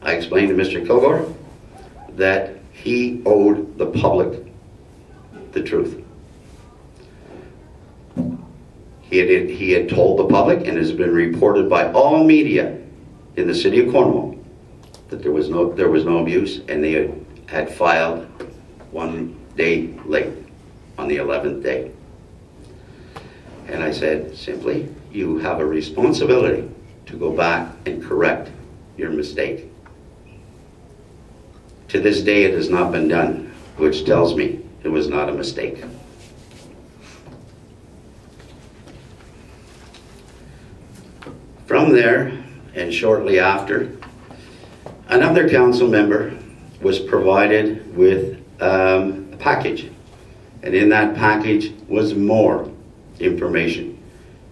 I explained to Mr. Kilger that he owed the public the truth. He had told the public, and has been reported by all media in the city of Cornwall, that there was no abuse, and they had filed 1 day late on the 11th day. And I said, simply, you have a responsibility to go back and correct your mistake. To this day, it has not been done, which tells me it was not a mistake. From there, and shortly after, another council member was provided with a package. And in that package was more information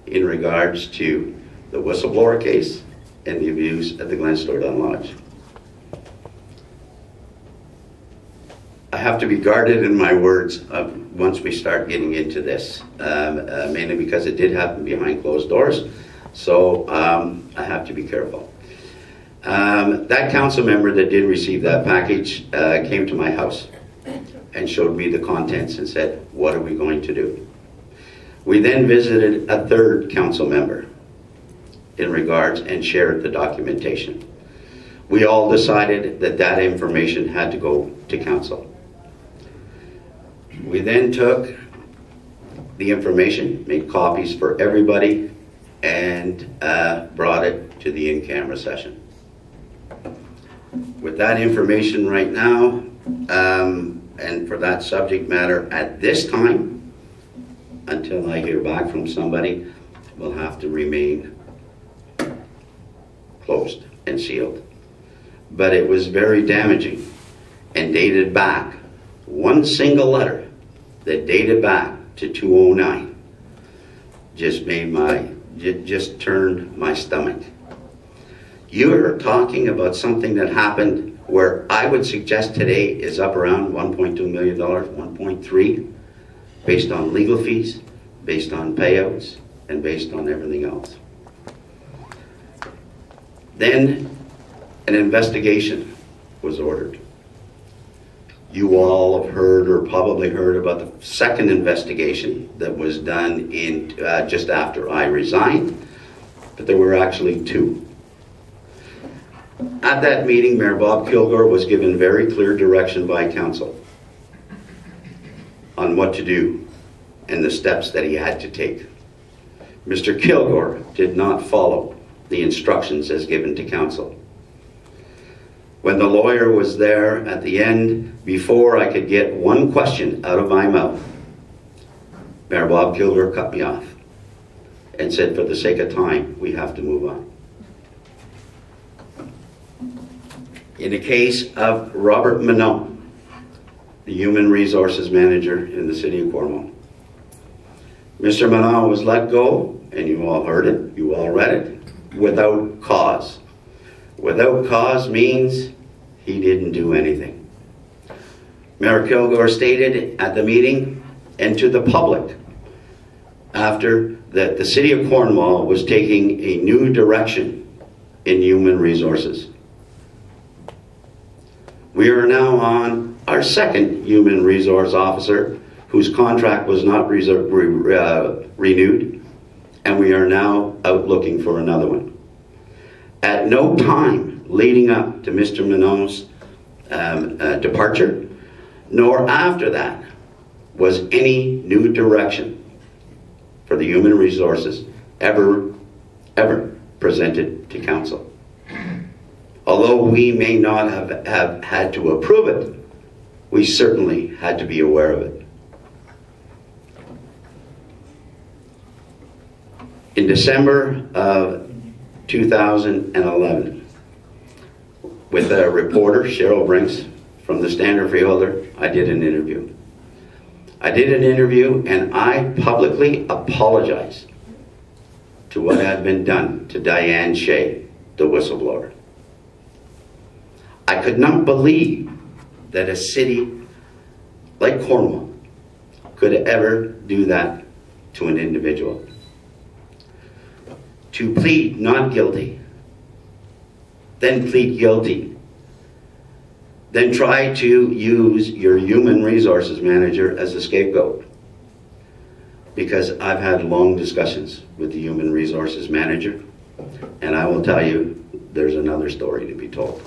in regards to the whistleblower case and the abuse at the Glenstordon Lodge. I have to be guarded in my words once we start getting into this, mainly because it did happen behind closed doors, so I have to be careful. That council member that did receive that package came to my house and showed me the contents and said, what are we going to do? We then visited a third council member in regards and shared the documentation. We all decided that that information had to go to council. We then took the information, made copies for everybody, and brought it to the in-camera session. With that information right now, and for that subject matter at this time, until I hear back from somebody, will have to remain closed and sealed. But it was very damaging and dated back, one single letter that dated back to 2009 just turned my stomach. You're talking about something that happened where I would suggest today is up around $1.2 million, 1.3, based on legal fees, based on payouts, and based on everything else. Then an investigation was ordered. You all have heard or probably heard about the second investigation that was done in just after I resigned, but there were actually two. At that meeting, Mayor Bob Kilger was given very clear direction by council on what to do and the steps that he had to take. Mr. Kilger did not follow the instructions as given to council. When the lawyer was there at the end, before I could get one question out of my mouth, Mayor Bob Kilger cut me off and said, for the sake of time, we have to move on. In the case of Robert Menagh, the Human Resources Manager in the City of Cornwall, Mr. Menagh was let go, and you all heard it, you all read it, without cause. Without cause means he didn't do anything. Mayor Kilger stated at the meeting and to the public after that the City of Cornwall was taking a new direction in human resources. We are now on our second human resource officer whose contract was not renewed, and we are now out looking for another one. At no time leading up to Mr. Menagh's departure, nor after that, was any new direction for the human resources ever presented to council. Although we may not have had to approve it, we certainly had to be aware of it. In December of 2011, with a reporter, Cheryl Brinks, from the Standard Freeholder, I did an interview. And I publicly apologized to what had been done to Diane Shay, the whistleblower. I could not believe that a city like Cornwall could ever do that to an individual. To plead not guilty, then plead guilty then try to use your human resources manager as a scapegoat. Because I've had long discussions with the human resources manager, and I will tell you, there's another story to be told.